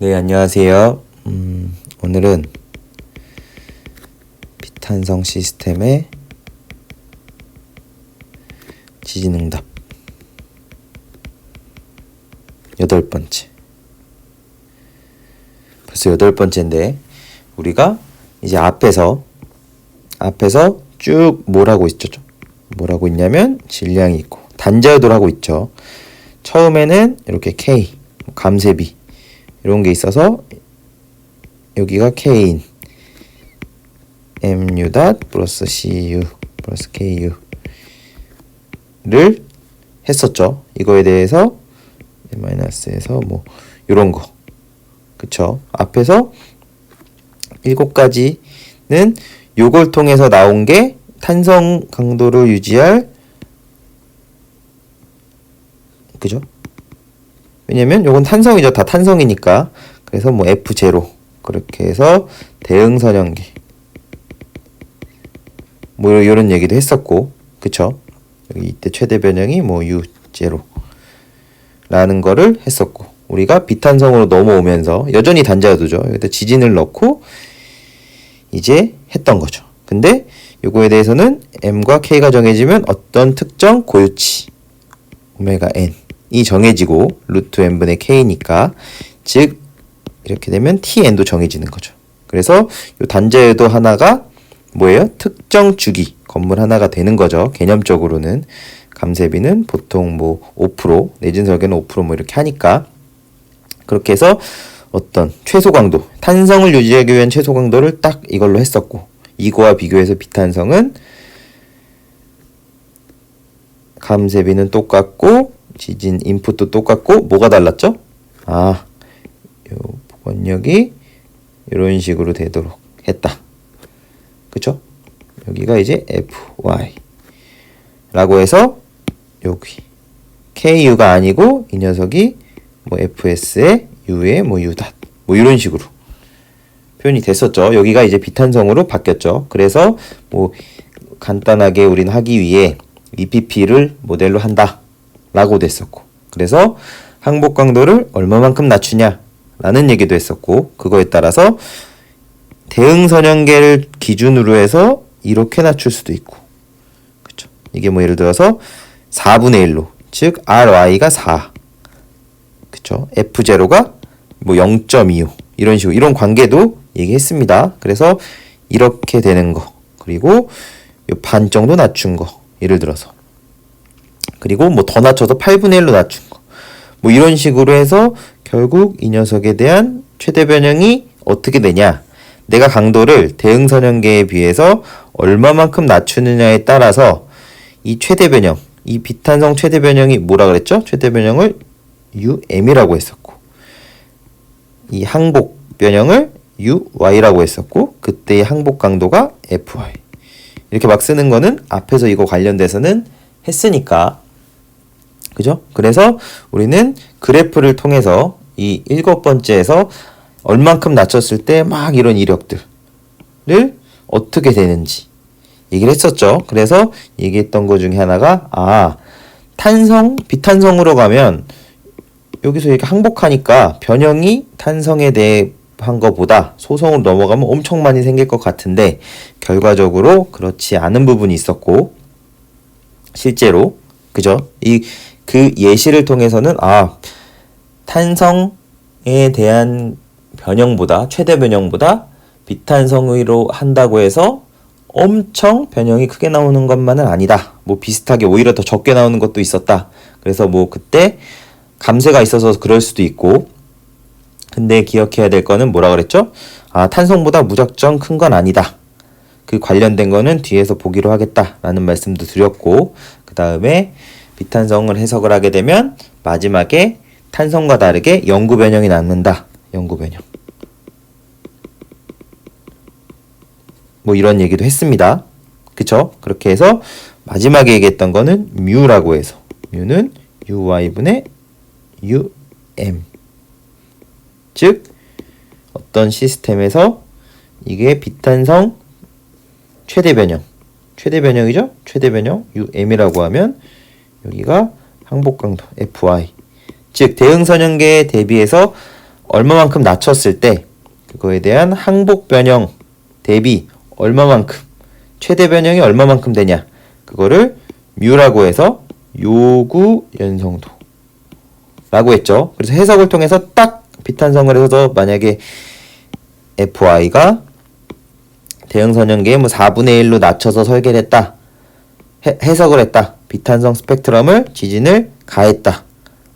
네, 안녕하세요. 오늘은 비탄성 시스템의 지진응답 8번째. 벌써 8번째인데 우리가 이제 앞에서 쭉 뭐라고 있죠? 뭐라고 있냐면 질량이 있고 단자유도를 하고 있죠. 처음에는 이렇게 K, 감쇄비 이런 게 있어서 여기가 K인 mu 플러스 cu 플러스 ku를 했었죠. 이거에 대해서 마이너스에서 뭐 요런 거, 그쵸? 앞에서 7가지는 요걸 통해서 나온 게 탄성 강도를 유지할, 그죠? 왜냐면 요건 탄성이죠. 다 탄성이니까. 그래서 뭐 F0 그렇게 해서 대응선형계 뭐 이런 얘기도 했었고, 그쵸? 여기 이때 최대 변형이 뭐 U0 라는 거를 했었고, 우리가 비탄성으로 넘어오면서 여전히 단자유도죠. 여기다 지진을 넣고 이제 했던 거죠. 근데 요거에 대해서는 M과 K가 정해지면 어떤 특정 고유치 오메가 N이 정해지고 루트 N분의 K니까, 즉 이렇게 되면 TN도 정해지는 거죠. 그래서 요 단자유도 하나가 뭐예요? 특정 주기 건물 하나가 되는 거죠. 개념적으로는. 감쇄비는 보통 뭐 5%, 내진 설계는 5% 뭐 이렇게 하니까, 그렇게 해서 어떤 최소 강도, 탄성을 유지하기 위한 최소 강도를 딱 이걸로 했었고, 이거와 비교해서 비탄성은 감쇄비는 똑같고 지진 인풋도 똑같고 뭐가 달랐죠? 요 복원력이 이런 식으로 되도록 했다. 그쵸? 여기가 이제 FY 라고 해서 여기 KU가 아니고 이 녀석이 뭐 FS의 U의 뭐 U 닷 뭐 이런 식으로 표현이 됐었죠. 여기가 이제 비탄성으로 바뀌었죠. 그래서 뭐 간단하게 우리는 하기 위해 EPP를 모델로 한다 라고 됐었고, 그래서 항복 강도를 얼마만큼 낮추냐 라는 얘기도 했었고, 그거에 따라서 대응선형계를 기준으로 해서 이렇게 낮출 수도 있고, 그쵸? 이게 뭐 예를 들어서 4분의 1로, 즉 RY가 4, 그쵸? F0가 뭐 0.25 이런 식으로, 이런 관계도 얘기했습니다. 그래서 이렇게 되는 거, 그리고 반 정도 낮춘 거 예를 들어서, 그리고 뭐 더 낮춰서 8분의 1로 낮춘 거, 뭐 이런 식으로 해서 결국 이 녀석에 대한 최대 변형이 어떻게 되냐, 내가 강도를 대응선형계에 비해서 얼마만큼 낮추느냐에 따라서 이 최대 변형, 이 비탄성 최대 변형이 뭐라 그랬죠? 최대 변형을 UM이라고 했었고, 이 항복 변형을 UY라고 했었고, 그때의 항복 강도가 FY. 이렇게 막 쓰는 거는 앞에서 이거 관련돼서는 했으니까, 그죠? 그래서 우리는 그래프를 통해서 이 7번째에서 얼만큼 낮췄을 때 막 이런 이력들을 어떻게 되는지 얘기를 했었죠. 그래서 얘기했던 것 중에 하나가, 탄성, 비탄성으로 가면 여기서 이렇게 항복하니까 변형이 탄성에 대한 것보다 소성으로 넘어가면 엄청 많이 생길 것 같은데, 결과적으로 그렇지 않은 부분이 있었고, 실제로, 그죠? 그 예시를 통해서는, 탄성에 대한 변형보다, 최대 변형보다 비탄성으로 한다고 해서 엄청 변형이 크게 나오는 것만은 아니다. 뭐 비슷하게 오히려 더 적게 나오는 것도 있었다. 그래서 뭐 그때 감쇄가 있어서 그럴 수도 있고, 근데 기억해야 될 거는 뭐라 그랬죠? 탄성보다 무작정 큰 건 아니다. 그 관련된 거는 뒤에서 보기로 하겠다라는 말씀도 드렸고, 그 다음에 비탄성을 해석을 하게 되면 마지막에 탄성과 다르게 영구 변형이 남는다. 영구 변형. 뭐 이런 얘기도 했습니다. 그쵸? 그렇게 해서 마지막에 얘기했던 거는 뮤라고 해서, 뮤는 UY분의 UM. 즉 어떤 시스템에서 이게 비탄성 최대 변형이죠? 최대 변형 UM이라고 하면 여기가 항복 강도 FY, 즉 대응선형계에 대비해서 얼마만큼 낮췄을 때 그거에 대한 항복 변형 대비 얼마만큼, 최대 변형이 얼마만큼 되냐, 그거를 뮤라고 해서 요구 연성도 라고 했죠. 그래서 해석을 통해서 딱 비탄성을 해서 만약에 FY가 대응선형계의 뭐 4분의 1로 낮춰서 설계를 했다, 해석을 했다, 비탄성 스펙트럼을 지진을 가했다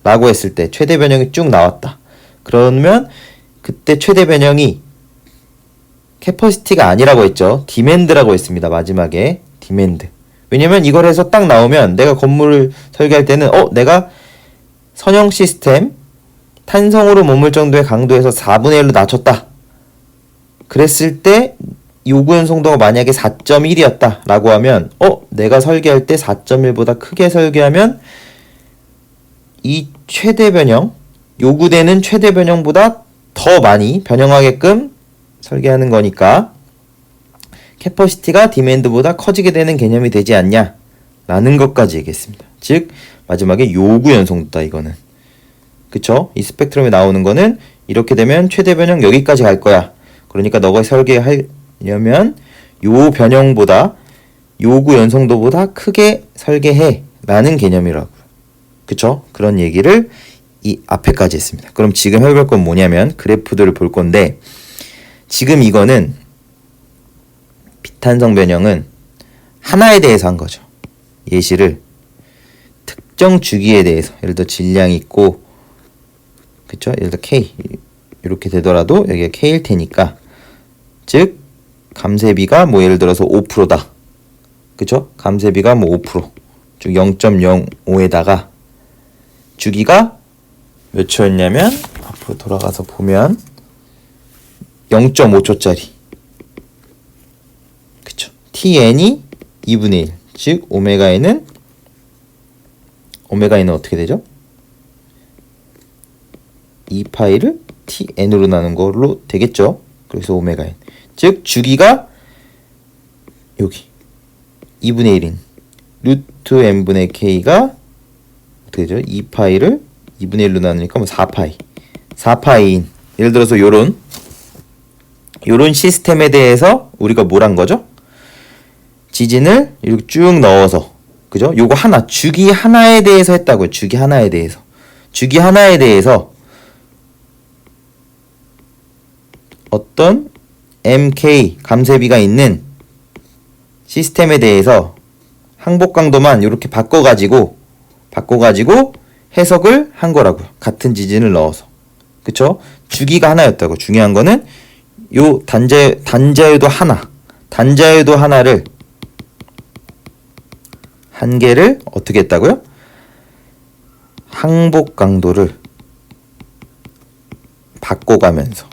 라고 했을 때 최대 변형이 쭉 나왔다. 그러면 그때 최대 변형이 캐퍼시티가 아니라고 했죠. 디맨드라고 했습니다. 마지막에 디맨드. 왜냐면 이걸 해서 딱 나오면 내가 건물을 설계할 때는 내가 선형 시스템 탄성으로 머물 정도의 강도에서 4분의 1로 낮췄다. 그랬을 때 요구 연성도가 만약에 4.1이었다 라고 하면 내가 설계할 때 4.1보다 크게 설계하면 이 최대 변형, 요구되는 최대 변형보다 더 많이 변형하게끔 설계하는 거니까 캐퍼시티가 디맨드보다 커지게 되는 개념이 되지 않냐 라는 것까지 얘기했습니다. 즉 마지막에 요구 연성도다 이거는. 그쵸? 이 스펙트럼에 나오는 거는 이렇게 되면 최대 변형 여기까지 갈 거야. 그러니까 너가 설계하려면 요 변형보다 요구 연성도보다 크게 설계해 라는 개념이라고요. 그쵸? 그런 얘기를 이 앞에까지 했습니다. 그럼 지금 해볼 건 뭐냐면 그래프들을 볼 건데, 지금 이거는 비탄성 변형은 하나에 대해서 한 거죠. 예시를 특정 주기에 대해서, 예를 들어 질량이 있고, 그쵸? 예를 들어 K 이렇게 되더라도 여기가 K일 테니까, 즉 감쇄비가 뭐 예를 들어서 5%다. 그쵸? 감쇄비가 뭐 5%, 즉 0.05에다가 주기가 몇 초였냐면, 앞으로 돌아가서 보면 0.5초짜리. 그쵸? TN이 2분의 1. 즉 오메가 N은 어떻게 되죠? 2파이를 TN으로 나눈 걸로 되겠죠? 그래서 오메가 N. 즉 주기가 여기 2분의 1인 루트 n분의 k가 어떻게 되죠? 2파이를 2분의 1로 나누니까 뭐 4파이인, 예를 들어서 요런 시스템에 대해서 우리가 뭘 한 거죠? 지진을 이렇게 쭉 넣어서, 그죠? 요거 하나, 주기 하나에 대해서 했다고요. 주기 하나에 대해서 어떤 MK 감쇄비가 있는 시스템에 대해서 항복 강도만 이렇게 바꿔가지고 해석을 한 거라고요. 같은 지진을 넣어서. 그쵸? 주기가 하나였다고. 중요한 거는 요 단자유도 하나를 한 개를 어떻게 했다고요? 항복 강도를 바꿔가면서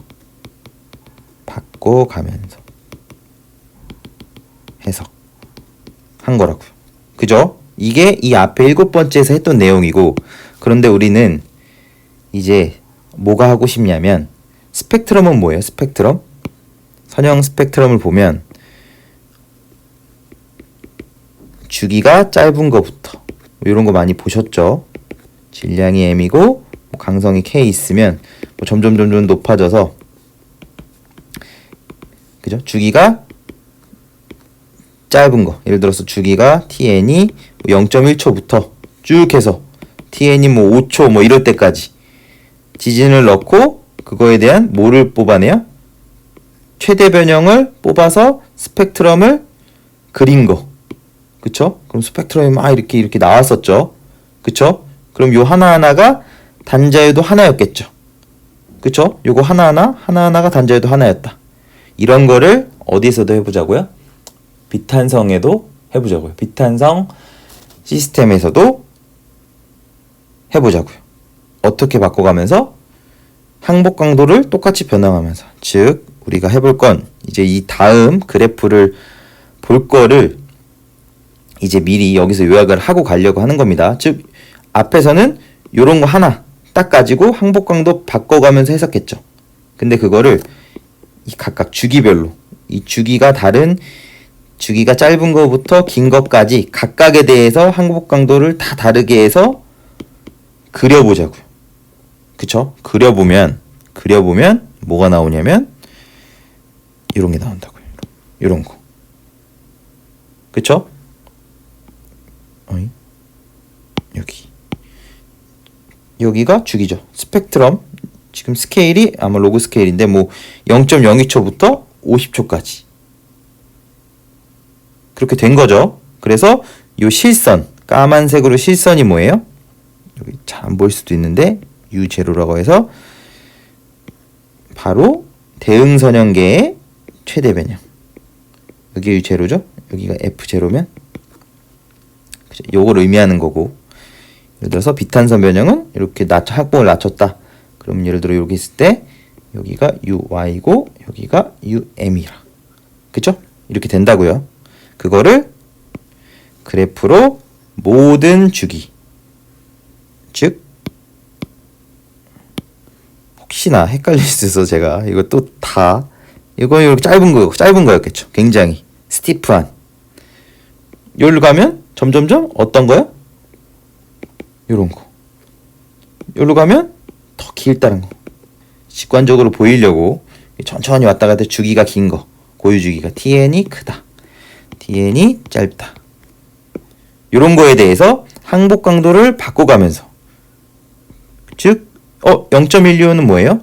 해석한 거라고요. 그죠? 이게 이 앞에 7번째에서 했던 내용이고, 그런데 우리는 이제 뭐가 하고 싶냐면, 스펙트럼은 뭐예요? 스펙트럼? 선형 스펙트럼을 보면 주기가 짧은 거부터 이런 거 많이 보셨죠? 질량이 m이고 강성이 k 있으면 점점 높아져서, 그죠? 주기가 짧은 거, 예를 들어서 주기가 tn이 0.1초부터 쭉 해서 tn이 뭐 5초 뭐 이럴 때까지 지진을 넣고 그거에 대한 뭐를 뽑아내요? 최대 변형을 뽑아서 스펙트럼을 그린 거. 그쵸? 그럼 스펙트럼이 막 이렇게 나왔었죠. 그쵸? 그럼 요 하나하나가 단자유도 하나였겠죠. 그쵸? 요거 하나하나가 단자유도 하나였다. 이런 거를 어디서도 해보자고요? 비탄성에도 해보자고요. 비탄성 시스템에서도 해보자고요. 어떻게 바꿔가면서? 항복 강도를 똑같이 변형하면서. 즉 우리가 해볼 건 이제 이 다음 그래프를 볼 거를 이제 미리 여기서 요약을 하고 가려고 하는 겁니다. 즉 앞에서는 요런 거 하나 딱 가지고 항복 강도 바꿔가면서 해석했죠. 근데 그거를 이 각각 주기별로, 이 주기가 다른, 주기가 짧은 거부터 긴 것까지 각각에 대해서 항복 강도를 다 다르게 해서 그려보자고요. 그쵸? 그려보면 그려보면 뭐가 나오냐면 이런 게 나온다고요. 이런 거. 그쵸? 어이? 여기가 주기죠. 스펙트럼. 지금 스케일이 아마 로그 스케일인데 뭐 0.02초부터 50초까지. 그렇게 된 거죠. 그래서 요 실선, 까만색으로 실선이 뭐예요? 여기 잘 안 보일 수도 있는데 U0라고 해서 바로 대응선형계의 최대 변형. 여기 U0죠? 여기가 F0면 요걸 의미하는 거고, 예를 들어서 비탄선 변형은 이렇게 항복을 낮췄다. 그럼 예를 들어 여기 있을 때 여기가 UY고 여기가 UM이라. 그죠? 이렇게 된다고요. 그거를 그래프로 모든 주기, 즉 혹시나 헷갈릴 수 있어서 제가 이것도 다 이거 이렇게 짧은 거였겠죠. 굉장히 스티프한. 여기로 가면 점점점 어떤 거요? 요런 거. 여기로 가면 더 길다는 거. 직관적으로 보이려고 천천히 왔다 갔다 주기가 긴 거. 고유 주기가 TN이 크다. TN이 짧다. 요런 거에 대해서 항복 강도를 바꿔가면서, 즉 0.12호는 뭐예요?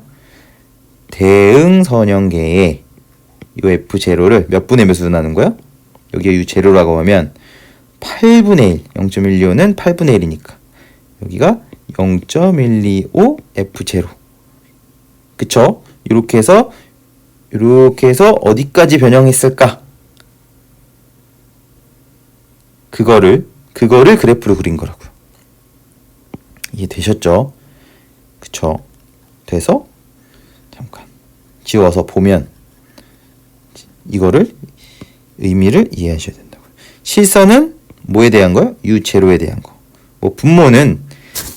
대응 선형계의 요 F0를 몇 분의 몇으로 나눈 거야? 여기에 U0라고 하면 8분의 1. 0.12호는 8분의 1이니까 여기가 0.125 F0. 그쵸? 이렇게 해서 어디까지 변형했을까? 그거를 그래프로 그린 거라고요. 이해되셨죠? 그쵸? 돼서 잠깐 지워서 보면 이거를 의미를 이해하셔야 된다고요. 실선은 뭐에 대한 거요? U0에 대한 거. 뭐 분모는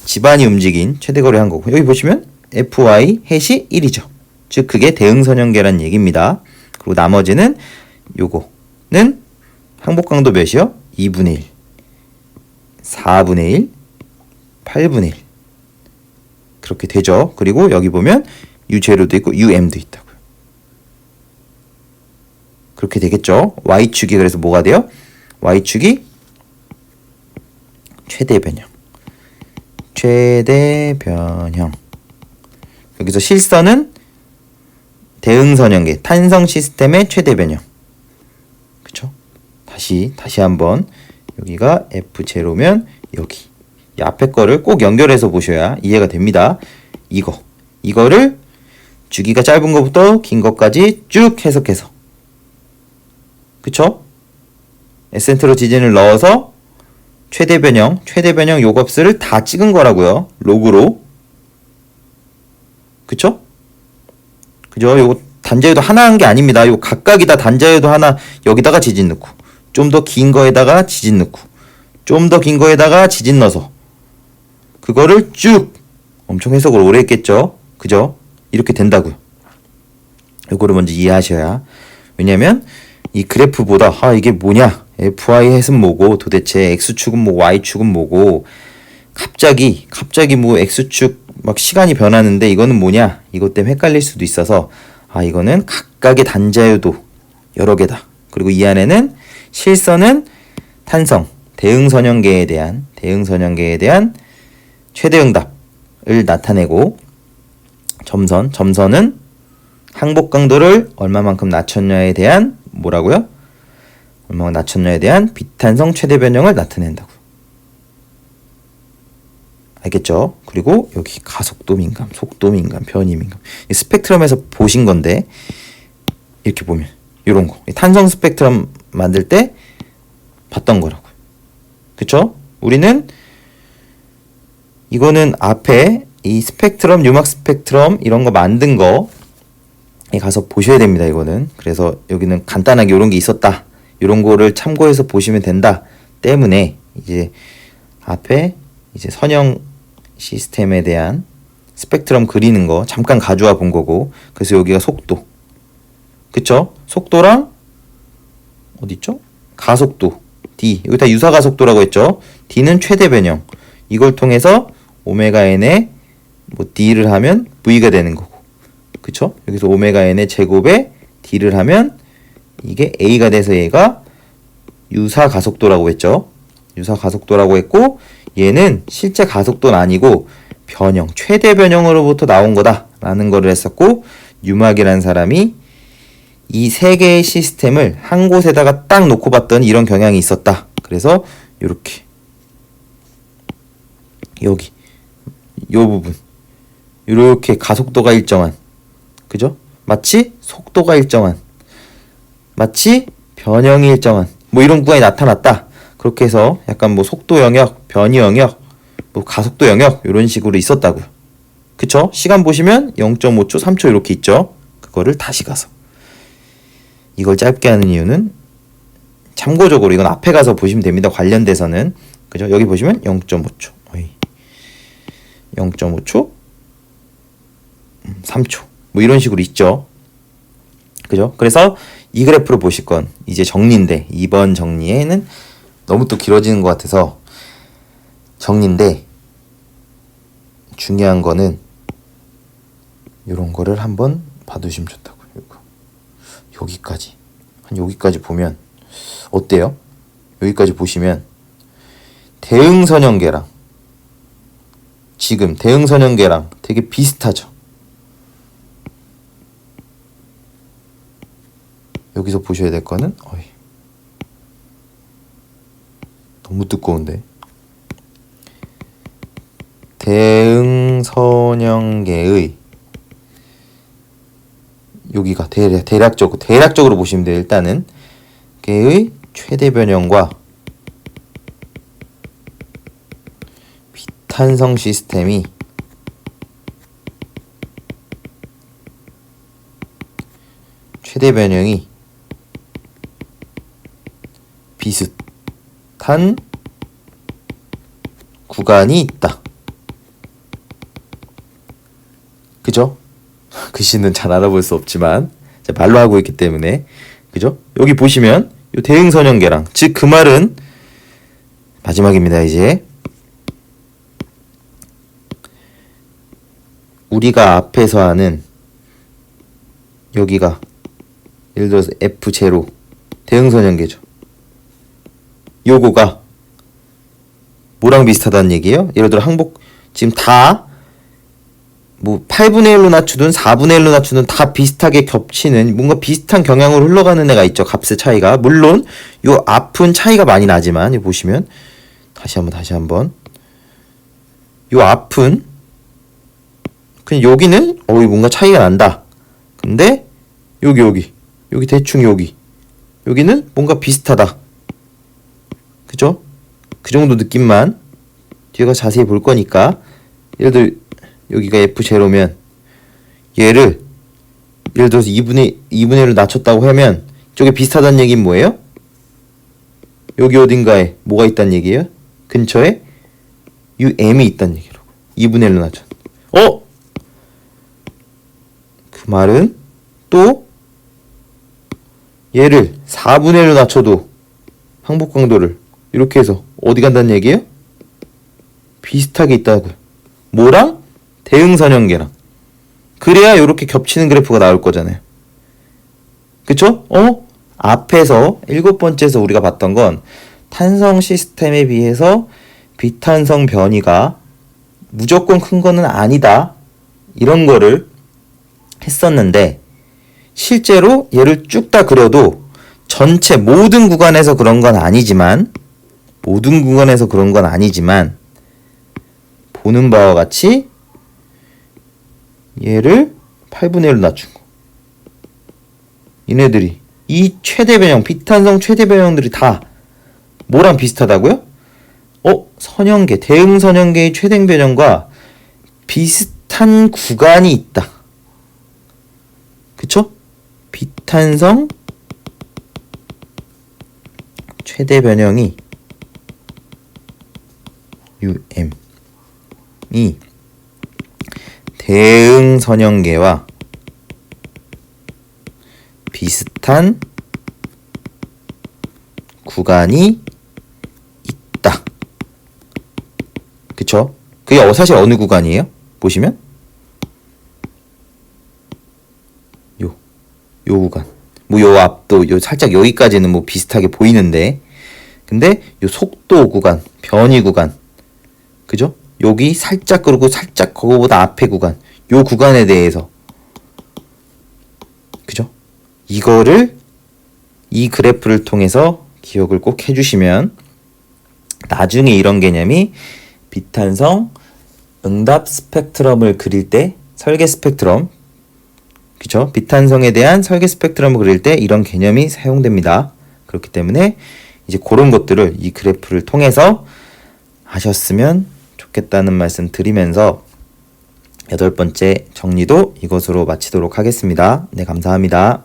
집안이 움직인 최대거리 한 거고, 여기 보시면 FY 햇이 1이죠. 즉 그게 대응선형계란 얘기입니다. 그리고 나머지는 요거는 항복 강도 몇이요? 2분의 1, 4분의 1, 8분의 1 그렇게 되죠. 그리고 여기 보면 U0도 있고 UM도 있다고요. 그렇게 되겠죠. Y축이 그래서 뭐가 돼요? Y축이 최대 변형. 최대 변형. 여기서 실선은 대응선형계, 탄성 시스템의 최대 변형. 그쵸? 다시 한번 여기가 F0면 여기 이 앞에 거를 꼭 연결해서 보셔야 이해가 됩니다. 이거를 주기가 짧은 것부터 긴 것까지 쭉 해석해서, 그쵸? 에센트로 지진을 넣어서 최대 변형 요 값을 다 찍은 거라고요. 로그로. 그쵸? 그죠? 요거 단자유도 하나 한 게 아닙니다. 요 각각이 다 단자유도 하나 여기다가 지진 넣고, 좀 더 긴 거에다가 지진 넣고, 좀 더 긴 거에다가 지진 넣어서 그거를 쭉 엄청 해석을 오래 했겠죠? 그죠? 이렇게 된다고요. 요거를 먼저 이해하셔야. 왜냐면 이 그래프보다 이게 뭐냐? FY 햇은 뭐고 도대체 X축은 뭐고 Y축은 뭐고 갑자기 뭐 X축 막 시간이 변하는데 이거는 뭐냐? 이것 때문에 헷갈릴 수도 있어서 이거는 각각의 단자유도 여러 개다. 그리고 이 안에는 실선은 탄성, 대응선형계에 대한 최대응답을 나타내고, 점선은 항복 강도를 얼마만큼 낮췄냐에 대한 뭐라고요? 얼마나 낮췄냐에 대한 비탄성 최대 변형을 나타낸다고요. 알겠죠? 그리고 여기 가속도 민감, 속도 민감, 변이 민감. 이 스펙트럼에서 보신 건데 이렇게 보면 이런 거. 탄성 스펙트럼 만들 때 봤던 거라고요. 그쵸? 우리는 이거는 앞에 이 스펙트럼, 유막 스펙트럼 이런 거 만든 거에 가서 보셔야 됩니다. 이거는. 그래서 여기는 간단하게 이런 게 있었다. 이런 거를 참고해서 보시면 된다. 때문에 이제 앞에 이제 선형 시스템에 대한 스펙트럼 그리는 거 잠깐 가져와 본 거고, 그래서 여기가 속도. 그쵸? 속도랑 어디있죠? 가속도. D. 여기 다 유사가속도라고 했죠? D는 최대 변형. 이걸 통해서 오메가 n에 뭐 D를 하면 V가 되는 거고. 그쵸? 여기서 오메가 n의 제곱에 d를 하면 이게 a가 돼서 얘가 유사 가속도라고 했죠. 유사 가속도라고 했고 얘는 실제 가속도는 아니고 변형, 최대 변형으로부터 나온 거다 라는 거를 했었고 뉴막이라는 사람이 이 세 개의 시스템을 한 곳에다가 딱 놓고 봤더니 이런 경향이 있었다. 그래서 이렇게 여기 요 부분 이렇게 가속도가 일정한, 그죠? 마치 속도가 일정한, 마치 변형이 일정한 뭐 이런 구간이 나타났다. 그렇게 해서 약간 뭐 속도 영역, 변이 영역, 뭐 가속도 영역 이런 식으로 있었다고요. 그쵸? 시간 보시면 0.5초, 3초 이렇게 있죠. 그거를 다시 가서 이걸 짧게 하는 이유는 참고적으로 이건 앞에 가서 보시면 됩니다. 관련돼서는. 그죠? 여기 보시면 0.5초, 0.5초, 3초 뭐 이런 식으로 있죠. 그죠? 그래서 이 그래프로 보실 건 이제 정리인데, 이번 정리에는 너무 또 길어지는 것 같아서 정리인데, 중요한 거는 이런 거를 한번 봐두시면 좋다고요. 여기까지, 한 여기까지 보면 어때요? 여기까지 보시면 대응선형계랑 지금 대응선형계랑 되게 비슷하죠. 여기서 보셔야 될 거는 너무 두꺼운데, 대응선형계의 여기가 대략적으로 보시면 돼요. 일단은 개의 최대 변형과 비탄성 시스템이 최대 변형이 비슷한 구간이 있다. 그죠? 글씨는 잘 알아볼 수 없지만 말로 하고 있기 때문에, 그죠? 여기 보시면 이 대응선형계랑, 즉 그 말은 마지막입니다. 이제 우리가 앞에서 하는 여기가 예를 들어서 F0 대응선형계죠. 요거가 뭐랑 비슷하다는 얘기예요? 예를 들어 항복 지금 다 뭐 8분의 1로 낮추든 4분의 1로 낮추든 다 비슷하게 겹치는, 뭔가 비슷한 경향으로 흘러가는 애가 있죠. 값의 차이가. 물론 요 앞은 차이가 많이 나지만, 여기 보시면 다시 한번 요 앞은 그냥 여기는 뭔가 차이가 난다. 근데 여기 대충 여기는 뭔가 비슷하다. 그죠? 그 정도 느낌만 뒤에가 자세히 볼 거니까. 예를 들어 여기가 F0면 얘를 예를 들어서 2분의 1로 낮췄다고 하면 이쪽에 비슷하다는 얘기는 뭐예요? 여기 어딘가에 뭐가 있다는 얘기예요? 근처에 UM이 있다는 얘기라고. 2분의 1로 낮췄. 그 말은 또 얘를 4분의 1로 낮춰도 항복 강도를 이렇게 해서 어디 간다는 얘기예요? 비슷하게 있다고요. 뭐랑? 대응선형계랑. 그래야 이렇게 겹치는 그래프가 나올 거잖아요. 그쵸? 앞에서 7번째에서 우리가 봤던 건 탄성 시스템에 비해서 비탄성 변이가 무조건 큰 거는 아니다, 이런 거를 했었는데, 실제로 얘를 쭉 다 그려도 전체 모든 구간에서 그런 건 아니지만 보는 바와 같이 얘를 8분의 1로 낮춘 거. 얘네들이 이 최대 변형, 비탄성 최대 변형들이 다 뭐랑 비슷하다고요? 선형계, 대응선형계의 최대 변형과 비슷한 구간이 있다. 그쵸? 비탄성 최대 변형이 UM이 대응선형계와 비슷한 구간이 있다. 그쵸? 그게 사실 어느 구간이에요? 보시면 요 구간, 뭐 요 앞도 요 살짝 여기까지는 뭐 비슷하게 보이는데, 근데 요 속도 구간, 변이 구간, 그죠? 여기 살짝, 그리고 살짝 그거보다 앞에 구간, 요 구간에 대해서, 그죠? 이거를 이 그래프를 통해서 기억을 꼭 해주시면 나중에 이런 개념이 비탄성 응답 스펙트럼을 그릴 때, 설계 스펙트럼, 그쵸? 비탄성에 대한 설계 스펙트럼을 그릴 때 이런 개념이 사용됩니다. 그렇기 때문에 이제 그런 것들을 이 그래프를 통해서 하셨으면 좋겠다는 말씀 드리면서 8번째 정리도 이것으로 마치도록 하겠습니다. 네, 감사합니다.